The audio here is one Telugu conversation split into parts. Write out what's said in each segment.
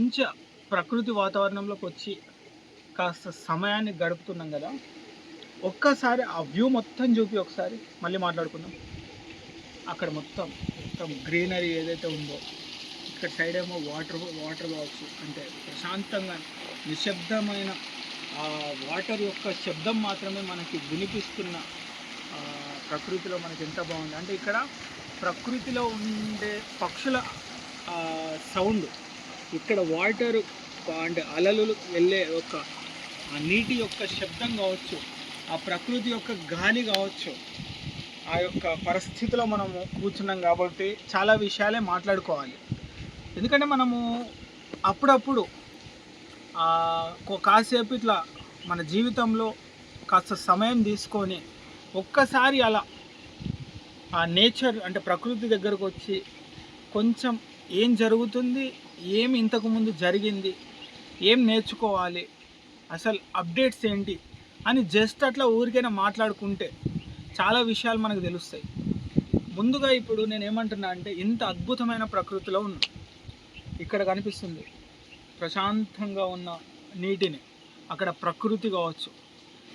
మంచి ప్రకృతి వాతావరణంలోకి వచ్చి కాస్త సమయాన్ని గడుపుతున్నాం కదా. ఒక్కసారి ఆ వ్యూ మొత్తం చూపి ఒకసారి మళ్ళీ మాట్లాడుకుందాం. అక్కడ మొత్తం మొత్తం గ్రీనరీ ఏదైతే ఉందో, ఇక్కడ సైడ్ ఏమో వాటర్ వాటర్ కావచ్చు, అంటే ప్రశాంతంగా నిశ్శబ్దమైన ఆ వాటర్ యొక్క శబ్దం మాత్రమే మనకి వినిపిస్తున్న ప్రకృతిలో మనకి ఎంత బాగుంది అంటే, ఇక్కడ ప్రకృతిలో ఉండే పక్షుల సౌండ్, ఇక్కడ వాటర్ అంటే అలలు వెళ్ళే ఒక నీటి యొక్క శబ్దం కావచ్చు, ఆ ప్రకృతి యొక్క గాలి కావచ్చు, ఆ యొక్క పరిస్థితిలో మనము కూర్చున్నాం కాబట్టి చాలా విషయాలే మాట్లాడుకోవాలి. ఎందుకంటే మనము అప్పుడప్పుడు కాసేపు ఇట్లా మన జీవితంలో కాస్త సమయం తీసుకొని ఒక్కసారి అలా ఆ నేచర్ అంటే ప్రకృతి దగ్గరకు వచ్చి కొంచెం ఏం జరుగుతుంది, ఏం ఇంతకుముందు జరిగింది, ఏం నేర్చుకోవాలి, అసలు అప్డేట్స్ ఏంటి అని జస్ట్ అట్లా ఊరికైనా మాట్లాడుకుంటే చాలా విషయాలు మనకు తెలుస్తాయి. ముందుగా ఇప్పుడు నేను ఏమంటున్నా అంటే, ఇంత అద్భుతమైన ప్రకృతిలో ఉన్నా, ఇక్కడ కనిపిస్తుంది ప్రశాంతంగా ఉన్న నీటిని, అక్కడ ప్రకృతి కావచ్చు,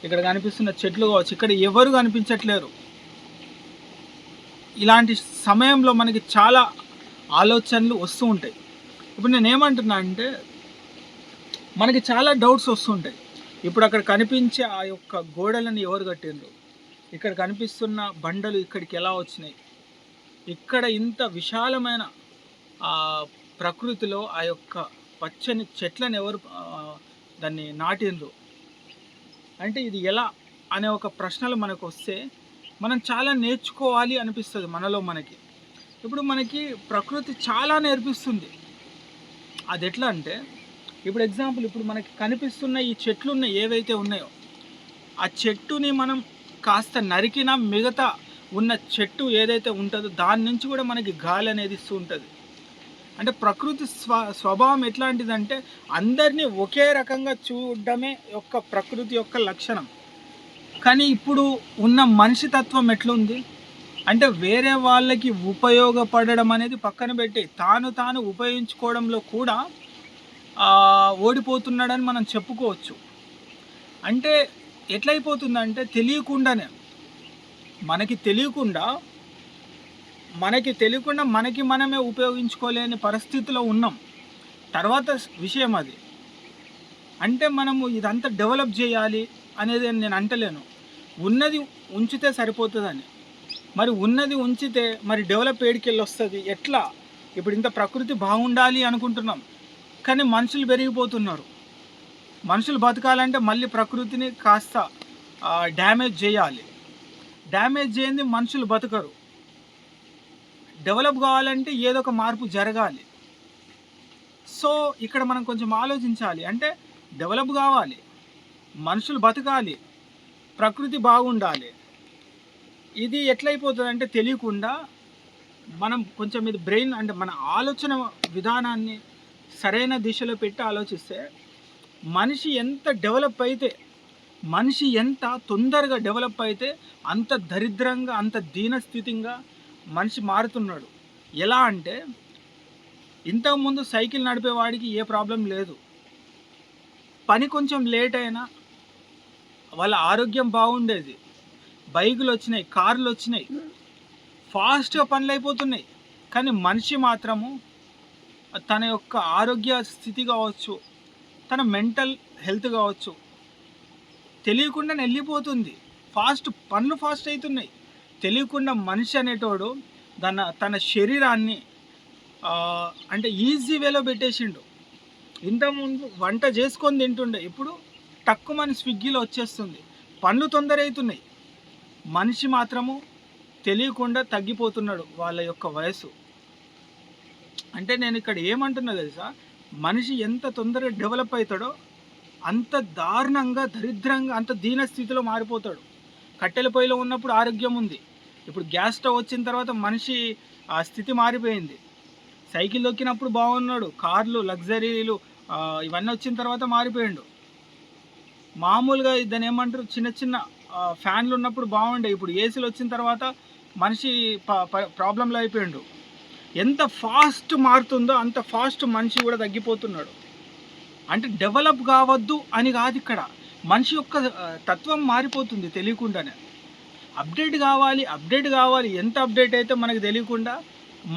ఇక్కడ కనిపిస్తున్న చెట్లు కావచ్చు, ఇక్కడ ఎవరు కనిపించట్లేరు. ఇలాంటి సమయంలో మనకి చాలా ఆలోచనలు వస్తూ ఉంటాయి. ఇప్పుడు నేను ఏమంటున్నా అంటే, మనకి చాలా డౌట్స్ వస్తుంటాయి. ఇప్పుడు అక్కడ కనిపించే ఆ యొక్క గోడలను ఎవరు కట్టిండ్రు, ఇక్కడ కనిపిస్తున్న బండలు ఇక్కడికి ఎలా వచ్చినాయి, ఇక్కడ ఇంత విశాలమైన ప్రకృతిలో ఆ యొక్క పచ్చని చెట్లను ఎవరు దాన్ని నాటిండ్రు అంటే ఇది ఎలా అనే ఒక ప్రశ్నలు మనకు వస్తే మనం చాలా నేర్చుకోవాలి అనిపిస్తుంది మనలో మనకి. ఇప్పుడు మనకి ప్రకృతి చాలా నేర్పిస్తుంది. అది ఎట్లా అంటే, ఇప్పుడు ఎగ్జాంపుల్, ఇప్పుడు మనకి కనిపిస్తున్న ఈ చెట్లు ఏవైతే ఉన్నాయో, ఆ చెట్టుని మనం కాస్త నరికినా మిగతా ఉన్న చెట్టు ఏదైతే ఉంటుందో దాని నుంచి కూడా మనకి గాలి అనేది ఇస్తూ ఉంటుంది. అంటే ప్రకృతి స్వభావం ఎట్లాంటిదంటే, అందరినీ ఒకే రకంగా చూడడమే యొక్క ప్రకృతి యొక్క లక్షణం. కానీ ఇప్పుడు ఉన్న మనిషి తత్వం ఎట్లుంది అంటే, వేరే వాళ్ళకి ఉపయోగపడడం అనేది పక్కన పెట్టి తాను ఉపయోగించుకోవడంలో కూడా ఓడిపోతున్నాడని మనం చెప్పుకోవచ్చు. అంటే ఎట్లయిపోతుందంటే, మనకి తెలియకుండా మనకి మనమే ఉపయోగించుకోలేని పరిస్థితిలో ఉన్నాం. తర్వాత విషయం అది. అంటే మనము ఇదంతా డెవలప్ చేయాలి అనేది నేను అంటలేను, ఉన్నది ఉంచితే సరిపోతుందని. మరి ఉన్నది ఉంచితే మరి డెవలప్ ఏడికెళ్ళి వస్తుంది ఎట్లా? ఇప్పుడు ఇంత ప్రకృతి బాగుండాలి అనుకుంటున్నాం, కానీ మనుషులు పెరిగిపోతున్నారు. మనుషులు బతకాలంటే మళ్ళీ ప్రకృతిని కాస్త డ్యామేజ్ చేయాలి. డ్యామేజ్ చేయండి మనుషులు బతకరు. డెవలప్ కావాలంటే ఏదో ఒక మార్పు జరగాలి. సో ఇక్కడ మనం కొంచెం ఆలోచించాలి. అంటే డెవలప్ కావాలి, మనుషులు బతకాలి, ప్రకృతి బాగుండాలి. ఇది ఎట్లయిపోతుంది అంటే, తెలియకుండా మనం కొంచెం ఇది బ్రెయిన్ అంటే మన ఆలోచన విధానాన్ని సరైన దిశలో పెట్టి ఆలోచిస్తే, మనిషి ఎంత తొందరగా డెవలప్ అయితే అంత దరిద్రంగా, అంత దీనస్థితిగా మనిషి మారుతున్నాడు. ఎలా అంటే, ఇంతకుముందు సైకిల్ నడిపేవాడికి ఏ ప్రాబ్లం లేదు, పని కొంచెం లేట్ అయినా వాళ్ళ ఆరోగ్యం బాగుండేది. బైకులు వచ్చినాయి, కార్లు వచ్చినాయి, ఫాస్ట్గా పనులు అయిపోతున్నాయి. కానీ మనిషి మాత్రము తన యొక్క ఆరోగ్య స్థితి కావచ్చు, తన మెంటల్ హెల్త్ కావచ్చు, తెలియకుండానే వెళ్ళిపోతుంది. పనులు ఫాస్ట్ అవుతున్నాయి. తెలియకుండా మనిషి అనేటోడు తన శరీరాన్ని అంటే ఈజీ వేలో పెట్టేసిండు. ఇంతకుముందు వంట చేసుకొని తింటుండే, ఇప్పుడు తక్కువని స్విగ్గీలో వచ్చేస్తుంది. పనులు తొందర అవుతున్నాయి. మనిషి మాత్రము తెలియకుండా తగ్గిపోతున్నాడు వాళ్ళ యొక్క వయసు. అంటే నేను ఇక్కడ ఏమంటున్నా తెలుసా, మనిషి ఎంత తొందరగా డెవలప్ అవుతాడో అంత దారుణంగా, దరిద్రంగా, అంత దీనస్థితిలో మారిపోతాడు. కట్టెల పొయ్యిలో ఉన్నప్పుడు ఆరోగ్యం ఉంది, ఇప్పుడు గ్యాస్ స్టవ్ వచ్చిన తర్వాత మనిషి ఆ స్థితి మారిపోయింది. సైకిల్ దొక్కినప్పుడు బాగున్నాడు, కార్లు, లగ్జరీలు ఇవన్నీ వచ్చిన తర్వాత మారిపోయాడు. మామూలుగా దాన్ని ఏమంటారు, చిన్న చిన్న ఫ్యాన్లు ఉన్నప్పుడు బాగుండే, ఇప్పుడు ఏసీలు వచ్చిన తర్వాత మనిషి ప్రాబ్లంలో అయిపోయాడు. ఎంత ఫాస్ట్ మారుతుందో అంత ఫాస్ట్ మనిషి కూడా తగ్గిపోతున్నాడు. అంటే డెవలప్ కావద్దు అని కాదు ఇక్కడ, మనిషి యొక్క తత్వం మారిపోతుంది తెలియకుండానే. అప్డేట్ కావాలి, ఎంత అప్డేట్ అయితే మనకు తెలియకుండా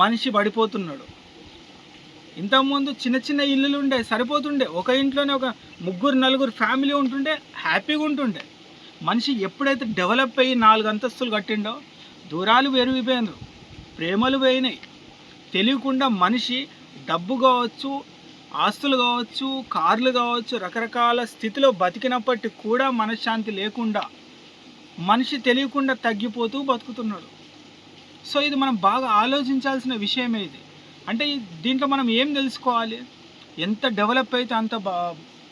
మనిషి పడిపోతున్నాడు. ఇంతకుముందు చిన్న చిన్న ఇల్లులు ఉండే, సరిపోతుండే, ఒక ఇంట్లోనే ఒక 3-4 ఫ్యామిలీ ఉంటుండే, హ్యాపీగా ఉంటుండే. మనిషి ఎప్పుడైతే డెవలప్ అయ్యి 4 అంతస్తులు కట్టిండో దూరాలు పెరిగిపోయినారు, ప్రేమలు పోయినాయి. తెలియకుండా మనిషి డబ్బు కావచ్చు, ఆస్తులు కావచ్చు, కార్లు కావచ్చు, రకరకాల స్థితిలో బతికినప్పటికీ కూడా మనశ్శాంతి లేకుండా మనిషి తెలియకుండా తగ్గిపోతూ బతుకుతున్నాడు. సో ఇది మనం బాగా ఆలోచించాల్సిన విషయమే ఇది. అంటే దీంట్లో మనం ఏం తెలుసుకోవాలి, ఎంత డెవలప్ అయితే అంత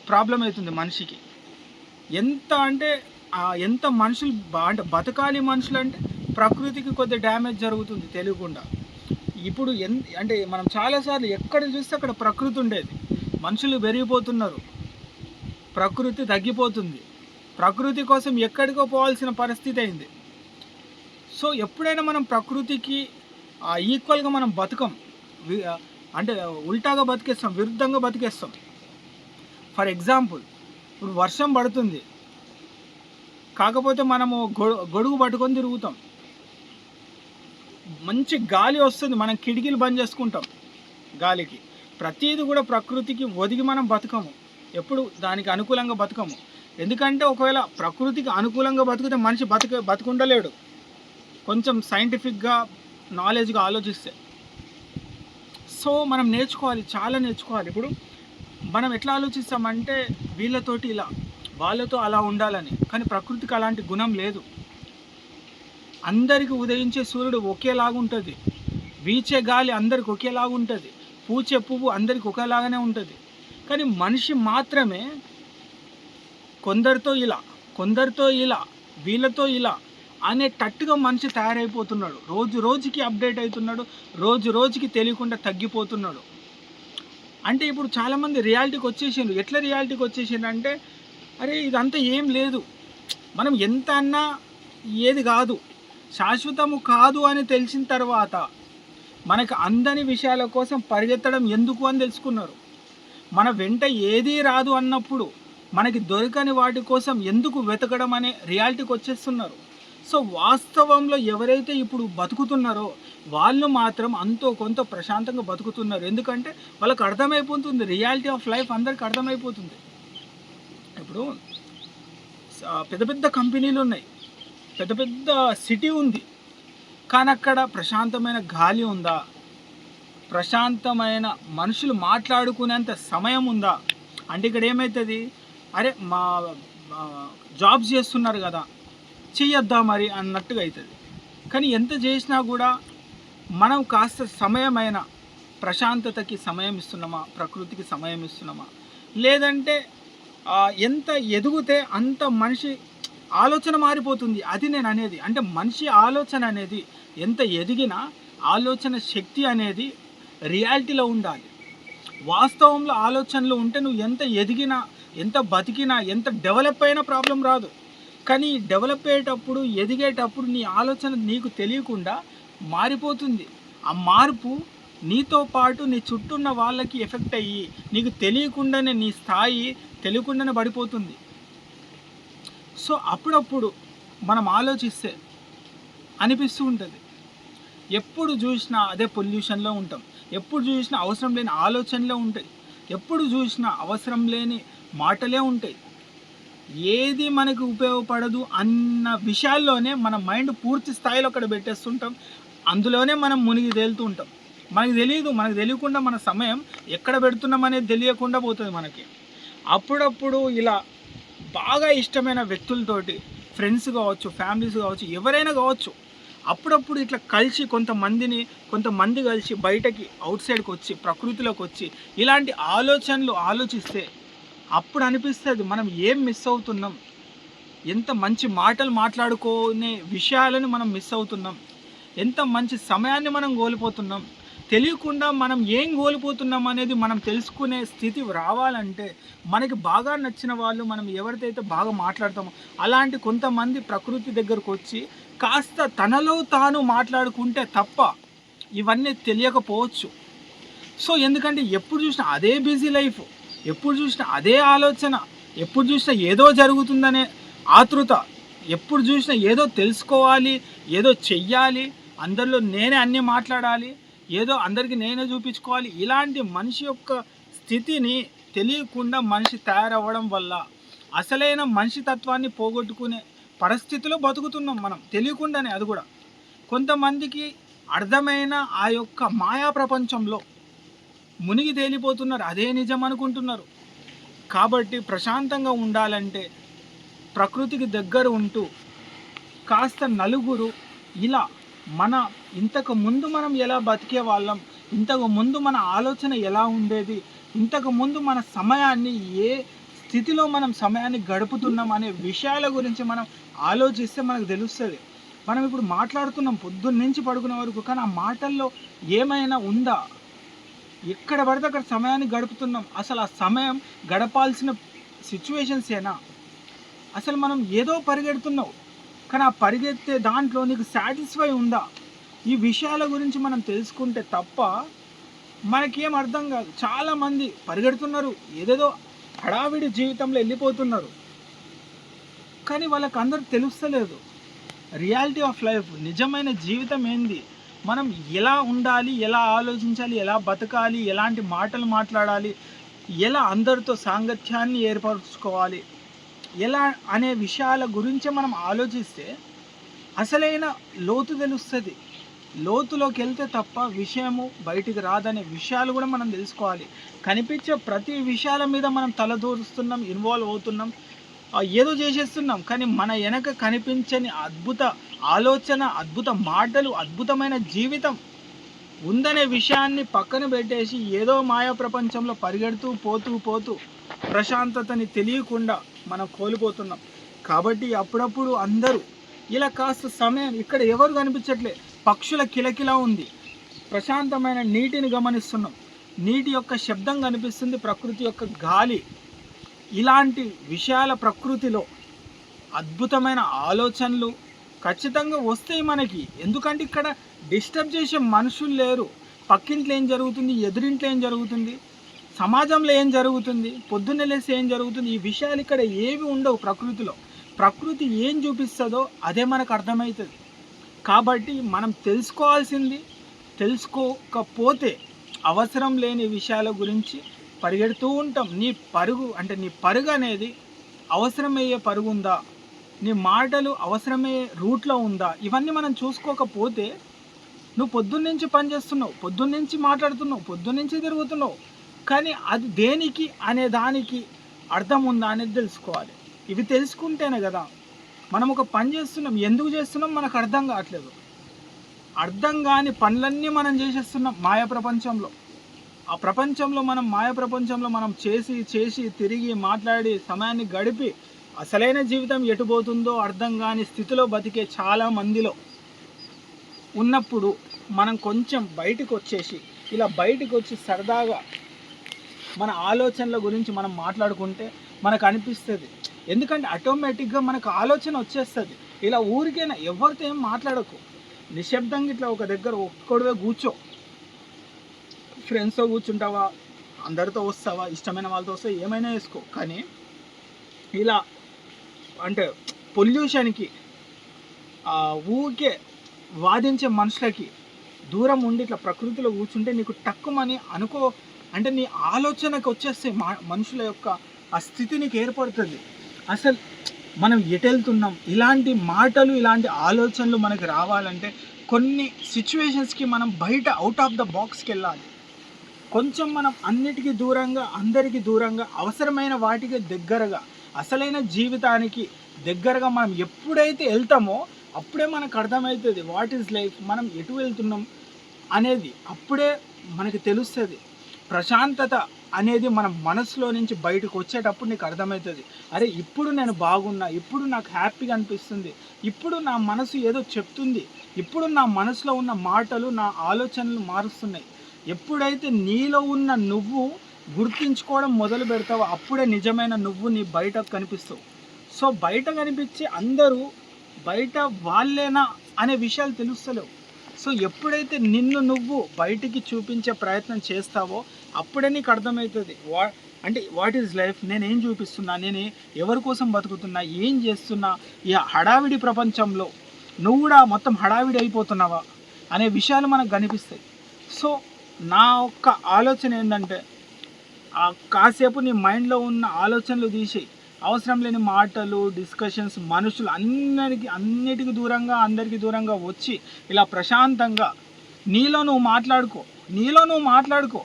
ప్రాబ్లం అవుతుంది మనిషికి. ఎంత మనుషులు అంటే బతకాలి మనుషులు అంటే ప్రకృతికి కొద్ది డ్యామేజ్ జరుగుతుంది తెలియకుండా. ఇప్పుడు అంటే మనం చాలాసార్లు ఎక్కడ చూస్తే అక్కడ ప్రకృతి ఉండేది, మనుషులు పెరిగిపోతున్నారు, ప్రకృతి తగ్గిపోతుంది, ప్రకృతి కోసం ఎక్కడికో పోవాల్సిన పరిస్థితి అయింది. సో ఎప్పుడైనా మనం ప్రకృతికి ఈక్వల్గా మనం బతకం, అంటే ఉల్టాగా బతికేస్తాం, విరుద్ధంగా బతికేస్తాం. ఫర్ ఎగ్జాంపుల్, ఇప్పుడు వర్షం పడుతుంది, కాకపోతే మనము గొడుగు పట్టుకొని తిరుగుతాం. మంచి గాలి వస్తుంది, మనం కిటికీలు బంద్ చేసుకుంటాం గాలికి. ప్రతిదీ కూడా ప్రకృతికి ఒదిగి మనం బతకము, ఎప్పుడు దానికి అనుకూలంగా బతకము. ఎందుకంటే ఒకవేళ ప్రకృతికి అనుకూలంగా బతికితే మనిషి బతుకుండలేడు, కొంచెం సైంటిఫిక్గా నాలెడ్జ్గా ఆలోచిస్తే. సో మనం నేర్చుకోవాలి, చాలా నేర్చుకోవాలి. ఇప్పుడు మనం ఎట్లా ఆలోచిస్తామంటే వీళ్ళతోటి ఇలా, వాళ్ళతో అలా ఉండాలని, కానీ ప్రకృతికి అలాంటి గుణం లేదు. అందరికీ ఉదయించే సూర్యుడు ఒకేలాగుంటుంది, వీచే గాలి అందరికి ఒకేలాగుంటుంది, పూచే పువ్వు అందరికి ఒకేలాగానే ఉంటుంది. కానీ మనిషి మాత్రమే కొందరితో ఇలా, వీళ్ళతో ఇలా అనేటట్టుగా మనిషి తయారైపోతున్నాడు. రోజు రోజుకి అప్డేట్ అవుతున్నాడు, రోజు రోజుకి తెలియకుండా తగ్గిపోతున్నాడు. అంటే ఇప్పుడు చాలామంది రియాలిటీకి వచ్చేసిండ్రు. ఎట్లా రియాలిటీకి వచ్చేసిండ్రు అంటే, అరే ఇదంతా ఏం లేదు, మనం ఎంత అన్నా ఏది కాదు, శాశ్వతము కాదు అని తెలిసిన తర్వాత మనకు అందని విషయాల కోసం పరిగెత్తడం ఎందుకు అని తెలుసుకున్నారు. మన వెంట ఏదీ రాదు అన్నప్పుడు మనకి దొరకని వాటి కోసం ఎందుకు వెతకడం అనే రియాలిటీకి వచ్చేస్తున్నారు. సో వాస్తవంలో ఎవరైతే ఇప్పుడు బతుకుతున్నారో వాళ్ళు మాత్రం అంతో కొంత ప్రశాంతంగా బతుకుతున్నారు. ఎందుకంటే వాళ్ళకి అర్థమైపోతుంది, రియాలిటీ ఆఫ్ లైఫ్ అందరికి అర్థమైపోతుంది. ఇప్పుడు పెద్ద పెద్ద కంపెనీలు ఉన్నాయి, పెద్ద పెద్ద సిటీ ఉంది, కానీ అక్కడ ప్రశాంతమైన గాలి ఉందా, ప్రశాంతమైన మనుషులు మాట్లాడుకునేంత సమయం ఉందా అంటే ఇక్కడ ఏమవుతుంది, అరే మా జాబ్స్ చేస్తున్నారు కదా చెయ్యొద్దా మరి అన్నట్టుగా అవుతుంది. కానీ ఎంత చేసినా కూడా మనం కాస్త సమయమైన ప్రశాంతతకి సమయం ఇస్తున్నామా, ప్రకృతికి సమయం ఇస్తున్నామా, లేదంటే ఎంత ఎదిగితే అంత మనిషి ఆలోచన మారిపోతుంది. అది నేను అనేది. అంటే మనిషి ఆలోచన అనేది ఎంత ఎదిగినా ఆలోచన శక్తి అనేది రియాలిటీలో ఉండాలి. వాస్తవంలో ఆలోచనలు ఉంటే నువ్వు ఎంత ఎదిగినా, ఎంత బతికినా, ఎంత డెవలప్ అయినా ప్రాబ్లం రాదు. కానీ డెవలప్ అయ్యేటప్పుడు, ఎదిగేటప్పుడు నీ ఆలోచన నీకు తెలియకుండా మారిపోతుంది. ఆ మార్పు నీతో పాటు నీ చుట్టూ ఉన్న వాళ్ళకి ఎఫెక్ట్ అయ్యి నీకు తెలియకుండానే నీ స్థాయి తెలియకుండానే పడిపోతుంది. సో అప్పుడప్పుడు మనం ఆలోచిస్తే అనిపిస్తూ ఉంటుంది, ఎప్పుడు చూసినా అదే పొల్యూషన్లో ఉంటాం, ఎప్పుడు చూసినా అవసరం లేని ఆలోచనలే ఉంటాయి, ఎప్పుడు చూసినా అవసరం లేని మాటలే ఉంటాయి. ఏది మనకు ఉపయోగపడదు అన్న విషయాల్లోనే మన మైండ్ పూర్తి స్థాయిలో అక్కడ పెట్టేస్తుంటాం, అందులోనే మనం మునిగి తేలుతూ ఉంటాం. మనకు తెలియకుండా మన సమయం ఎక్కడ పెడుతున్నాం అనేది తెలియకుండా పోతుంది మనకి. అప్పుడప్పుడు ఇలా బాగా ఇష్టమైన వ్యక్తులతోటి, ఫ్రెండ్స్ కావచ్చు, ఫ్యామిలీస్ కావచ్చు, ఎవరైనా కావచ్చు, అప్పుడప్పుడు ఇట్లా కలిసి కొంతమంది కలిసి బయటకి అవుట్ సైడ్కి వచ్చి, ప్రకృతిలోకి వచ్చి ఇలాంటి ఆలోచనలు ఆలోచిస్తే అప్పుడు అనిపిస్తుంది మనం ఏం మిస్ అవుతున్నాం, ఎంత మంచి మాటలు మాట్లాడుకునే విషయాలను మనం మిస్ అవుతున్నాం, ఎంత మంచి సమయాన్ని మనం కోల్పోతున్నాం. తెలియకుండా మనం ఏం కోల్పోతున్నాం అనేది మనం తెలుసుకునే స్థితి రావాలంటే మనకి బాగా నచ్చిన వాళ్ళు, మనం ఎవరితో బాగా మాట్లాడతామో అలాంటి కొంతమంది ప్రకృతి దగ్గరకు వచ్చి కాస్త తనలో తాను మాట్లాడుకుంటే తప్ప ఇవన్నీ తెలియకపోవచ్చు. సో ఎందుకంటే ఎప్పుడు చూసినా అదే బిజీ లైఫ్, ఎప్పుడు చూసినా అదే ఆలోచన, ఎప్పుడు చూసినా ఏదో జరుగుతుందనే ఆతృత, ఎప్పుడు చూసినా ఏదో తెలుసుకోవాలి, ఏదో చెయ్యాలి, అందరిలో నేనే అన్నీ మాట్లాడాలి, ఏదో అందరికీ నేనే చూపించుకోవాలి. ఇలాంటి మనిషి యొక్క స్థితిని తెలియకుండా మనిషి తయారవ్వడం వల్ల అసలైన మనిషి తత్వాన్ని పోగొట్టుకునే పరిస్థితిలో బతుకుతున్నాం మనం తెలియకుండానే. అది కూడా కొంతమందికి అర్థమైన ఆ యొక్క మాయా ప్రపంచంలో మునిగి తేలిపోతున్నారు, అదే నిజం అనుకుంటున్నారు. కాబట్టి ప్రశాంతంగా ఉండాలంటే ప్రకృతికి దగ్గర ఉంటూ కాస్త నలుగురు ఇలా మన ఇంతకు ముందు మనం ఎలా బతికే వాళ్ళం, ఇంతకు ముందు మన ఆలోచన ఎలా ఉండేది, ఇంతకు ముందు మన సమయాన్ని ఏ స్థితిలో మనం సమయాన్ని గడుపుతున్నాం అనే విషయాల గురించి మనం ఆలోచిస్తే మనకు తెలుస్తుంది. మనం ఇప్పుడు మాట్లాడుతున్నాం పొద్దున్న నుంచి పడుకునే వరకు, కానీ ఆ మాటల్లో ఏమైనా ఉందా? ఎక్కడ పడితే అక్కడ సమయాన్ని గడుపుతున్నాం. అసలు ఆ సమయం గడపాల్సిన సిచ్యువేషన్స్ ఏనా? అసలు మనం ఏదో పరిగెడుతున్నావు, కానీ ఆ పరిగెత్తే దాంట్లో నీకు సాటిస్ఫై ఉందా? ఈ విషయాల గురించి మనం తెలుసుకుంటే తప్ప మనకేం అర్థం కాదు. చాలామంది పరిగెడుతున్నారు, ఏదేదో హడావిడి జీవితంలో వెళ్ళిపోతున్నారు, కానీ వాళ్ళకి అందరూ తెలుస్తలేదు రియాలిటీ ఆఫ్ లైఫ్, నిజమైన జీవితం ఏంది, మనం ఎలా ఉండాలి, ఎలా ఆలోచించాలి, ఎలా బతకాలి, ఎలాంటి మాటలు మాట్లాడాలి, ఎలా అందరితో సాంగత్యాన్ని ఏర్పరచుకోవాలి, ఎలా అనే విషయాల గురించి మనం ఆలోచిస్తే అసలైన లోతు తెలుస్తుంది. లోతులోకి వెళ్తే తప్ప విషయము బయటికి రాదనే విషయాలు కూడా మనం తెలుసుకోవాలి. కనిపించే ప్రతి విషయాల మీద మనం తలదూరుస్తున్నాం, ఇన్వాల్వ్ అవుతున్నాం, ఏదో చేసేస్తున్నాం, కానీ మన వెనక కనిపించని అద్భుత ఆలోచన, అద్భుత మాటలు, అద్భుతమైన జీవితం ఉందనే విషయాన్ని పక్కన పెట్టేసి ఏదో మాయా ప్రపంచంలో పరిగెడుతూ పోతూ ప్రశాంతతని తెలియకుండా మనం కోల్పోతున్నాం. కాబట్టి అప్పుడప్పుడు అందరూ ఇలా కాస్త సమయం, ఇక్కడ ఎవరు కనిపించట్లే, పక్షుల కిలకిలా ఉంది, ప్రశాంతమైన నీటిని గమనిస్తున్నాం, నీటి యొక్క శబ్దం కనిపిస్తుంది, ప్రకృతి యొక్క గాలి, ఇలాంటి విషయాల ప్రకృతిలో అద్భుతమైన ఆలోచనలు ఖచ్చితంగా వస్తాయి మనకి. ఎందుకంటే ఇక్కడ డిస్టర్బ్ చేసే మనుషులు లేరు. పక్కింట్లో ఏం జరుగుతుంది, ఎదురింట్లో ఏం జరుగుతుంది, సమాజంలో ఏం జరుగుతుంది, పొద్దున్నే లేసి ఏం జరుగుతుంది, ఈ విషయాలు ఇక్కడ ఏవి ఉండవు ప్రకృతిలో. ప్రకృతి ఏం చూపిస్తుందో అదే మనకు అర్థమవుతుంది. కాబట్టి మనం తెలుసుకోవాల్సింది, తెలుసుకోకపోతే అవసరం లేని విషయాల గురించి పరిగెడుతూ ఉంటాం. నీ పరుగు అనేది అవసరమయ్యే పరుగు ఉందా, నీ మాటలు అవసరమయ్యే రూట్లో ఉందా, ఇవన్నీ మనం చూసుకోకపోతే నువ్వు పొద్దున్నుంచి పని చేస్తున్నావు, పొద్దున్నుంచి మాట్లాడుతున్నావు, పొద్దున్నుంచి తిరుగుతున్నావు, కానీ అది దేనికి అనే దానికి అర్థం ఉందా అనేది తెలుసుకోవాలి. ఇవి తెలుసుకుంటేనే కదా మనం ఒక పని చేస్తున్నాం, ఎందుకు చేస్తున్నాం మనకు అర్థం కావట్లేదు. అర్థం కాని పనులన్నీ మనం చేసేస్తున్నాం మాయా ప్రపంచంలో. ఆ ప్రపంచంలో మనం మాయా ప్రపంచంలో మనం చేసి తిరిగి మాట్లాడి సమయాన్ని గడిపి అసలైన జీవితం ఎటుపోతుందో అర్థం కాని స్థితిలో బతికే చాలా మందిలో ఉన్నప్పుడు మనం కొంచెం బయటకు వచ్చేసి ఇలా బయటకు వచ్చి సరదాగా మన ఆలోచనల గురించి మనం మాట్లాడుకుంటే మనకు అనిపిస్తుంది. ఎందుకంటే ఆటోమేటిక్గా మనకు ఆలోచన వచ్చేస్తుంది. ఇలా ఊరికైనా ఎవరితో ఏం మాట్లాడకు, నిశ్శబ్దంగా ఇట్లా ఒక దగ్గర ఒక్కడివే కూర్చో. ఫ్రెండ్స్తో కూర్చుంటావా, అందరితో వస్తావా, ఇష్టమైన వాళ్ళతో వస్తావా, ఏమైనా వేసుకో, కానీ ఇలా అంటే పొల్యూషన్కి ఊరికే వాదించే మనుషులకి దూరం ఉండి ఇట్లా ప్రకృతిలో కూర్చుంటే నీకు తక్కువని అనుకో, అంటే నీ ఆలోచనకు వచ్చేస్తే మనుషుల యొక్క ఆ స్థితి నీకు ఏర్పడుతుంది. అసలు మనం ఎటు వెళ్తున్నాం, ఇలాంటి మాటలు ఇలాంటి ఆలోచనలు మనకి రావాలంటే కొన్ని సిచ్యువేషన్స్కి మనం బయట అవుట్ ఆఫ్ ద బాక్స్కి వెళ్ళాలి. కొంచెం మనం అన్నిటికీ దూరంగా, అందరికీ దూరంగా, అవసరమైన వాటికి దగ్గరగా, అసలైన జీవితానికి దగ్గరగా మనం ఎప్పుడైతే వెళ్తామో అప్పుడే మనకు అర్థమవుతుంది వాట్ ఈజ్ లైఫ్, మనం ఎటు వెళ్తున్నాం అనేది అప్పుడే మనకి తెలుస్తుంది. ప్రశాంతత అనేది మన మనసులో నుంచి బయటకు వచ్చేటప్పుడు నీకు అర్థమవుతుంది, అరే ఇప్పుడు నేను బాగున్నా, ఇప్పుడు నాకు హ్యాపీగా అనిపిస్తుంది, ఇప్పుడు నా మనసు ఏదో చెప్తుంది, ఇప్పుడు నా మనసులో ఉన్న మాటలు నా ఆలోచనలు మారుస్తున్నాయి. ఎప్పుడైతే నీలో ఉన్న నువ్వు గుర్తించుకోవడం మొదలు పెడతావో అప్పుడే నిజమైన నువ్వు నీ బయటకు కనిపిస్తావు. సో బయట కనిపించి అందరూ బయట వాళ్ళేనా అనే విషయాలు తెలుస్తలేవు. సో ఎప్పుడైతే నిన్ను నువ్వు బయటికి చూపించే ప్రయత్నం చేస్తావో అప్పుడే నీకు అర్థమవుతుంది అంటే వాట్ ఈజ్ లైఫ్, నేనేం చూపిస్తున్నా, నేను ఎవరి కోసం బతుకుతున్నా, ఏం చేస్తున్నా, ఈ హడావిడి ప్రపంచంలో నువ్వు కూడా మొత్తం హడావిడి అయిపోతున్నావా అనే విషయాలు మనకు కనిపిస్తాయి. సో నా ఒక్క ఆలోచన ఏంటంటే కాసేపు నీ మైండ్లో ఉన్న ఆలోచనలు తీసేయి. అవసరం లేని మాటలు, డిస్కషన్స్, మనుషులు అన్నిటికీ దూరంగా, అందరికీ దూరంగా వచ్చి ఇలా ప్రశాంతంగా నీలో నువ్వు మాట్లాడుకో.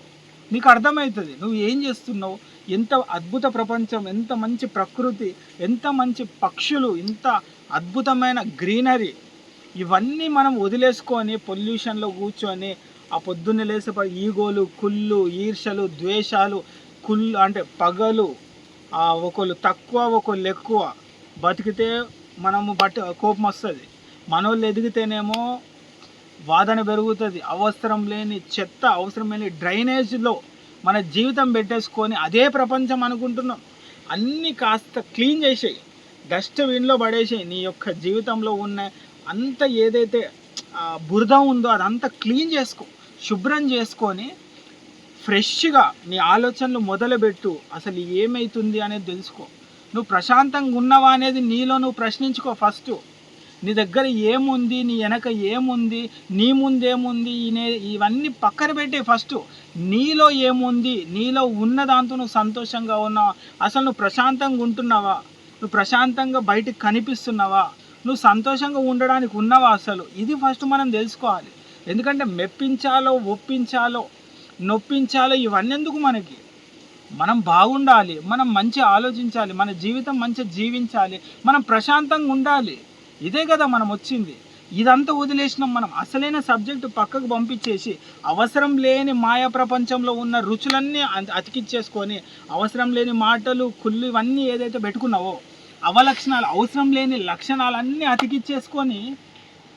నీకు అర్థమవుతుంది నువ్వు ఏం చేస్తున్నావు, ఎంత అద్భుత ప్రపంచం, ఎంత మంచి ప్రకృతి, ఎంత మంచి పక్షులు, ఎంత అద్భుతమైన గ్రీనరీ. ఇవన్నీ మనం వదిలేసుకొని పొల్యూషన్లో కూర్చొని ఆ పొద్దున్నే లేసే ఈగోలు, కుళ్ళు, ఈర్షలు, ద్వేషాలు, అంటే పగలు, ఒకళ్ళు తక్కువ ఒకళ్ళు ఎక్కువ బతికితే మనము కోపం వస్తుంది. మనోళ్ళు ఎదిగితేనేమో వాదన పెరుగుతుంది. అవసరం లేని చెత్త, అవసరం లేని డ్రైనేజ్లో మన జీవితం పెట్టేసుకొని అదే ప్రపంచం అనుకుంటున్నాం. అన్నీ కాస్త క్లీన్ చేసేయి, డస్ట్బిన్లో పడేసేయి. నీ యొక్క జీవితంలో ఉన్న అంత ఏదైతే బురద ఉందో అదంతా క్లీన్ చేసుకో, శుభ్రం చేసుకొని ఫ్రెష్గా నీ ఆలోచనలు మొదలుపెట్టు. అసలు ఏమవుతుంది అనేది తెలుసుకో. నువ్వు ప్రశాంతంగా ఉన్నావా అనేది నీలో నువ్వు ప్రశ్నించుకో. ఫస్ట్ నీ దగ్గర ఏముంది, నీ వెనక ఏముంది, నీ ముందేముంది, ఇవన్నీ పక్కన పెట్టే. ఫస్ట్ నీలో ఏముంది, నీలో ఉన్న దాంతో నువ్వు సంతోషంగా ఉన్నావా, అసలు నువ్వు ప్రశాంతంగా ఉంటున్నావా, నువ్వు ప్రశాంతంగా బయటికి కనిపిస్తున్నావా, నువ్వు సంతోషంగా ఉండడానికి ఉన్నావా, అసలు ఇది ఫస్ట్ మనం తెలుసుకోవాలి. ఎందుకంటే మెప్పించాలో, ఒప్పించాలో, నొప్పించాలో ఇవన్నీ ఎందుకు మనకి? మనం బాగుండాలి, మనం మంచి ఆలోచించాలి, మన జీవితం మంచిగా జీవించాలి, మనం ప్రశాంతంగా ఉండాలి. ఇదే కదా మనం వచ్చింది. ఇదంతా వదిలేసినాం మనం. అసలైన సబ్జెక్టు పక్కకు పంపించేసి అవసరం లేని మాయా ప్రపంచంలో ఉన్న రుచులన్నీ అతికిచ్చేసుకొని అవసరం లేని మాటలు, కుళ్ళు ఇవన్నీ ఏదైతే పెట్టుకున్నావో అవలక్షణాలు, అవసరం లేని లక్షణాలన్నీ అతికిచ్చేసుకొని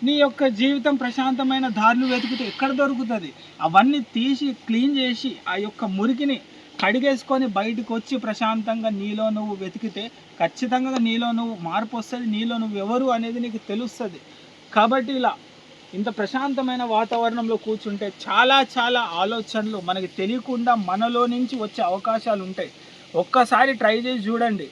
నీ యొక్క జీవితం ప్రశాంతమైన దారులు వెతికితే ఎక్కడ దొరుకుతుంది? అవన్నీ తీసి క్లీన్ చేసి ఆ యొక్క మురికిని కడిగేసుకొని బయటకు వచ్చి ప్రశాంతంగా నీలో నువ్వు వెతికితే ఖచ్చితంగా నీలో నువ్వు మార్పు వస్తుంది, నీలో నువ్వు ఎవరు అనేది నీకు తెలుస్తుంది. కాబట్టి ఇలా ఇంత ప్రశాంతమైన వాతావరణంలో కూర్చుంటే చాలా ఆలోచనలు మనకి తెలియకుండా మనలో నుంచి వచ్చే అవకాశాలు ఉంటాయి. ఒక్కసారి ట్రై చేసి చూడండి.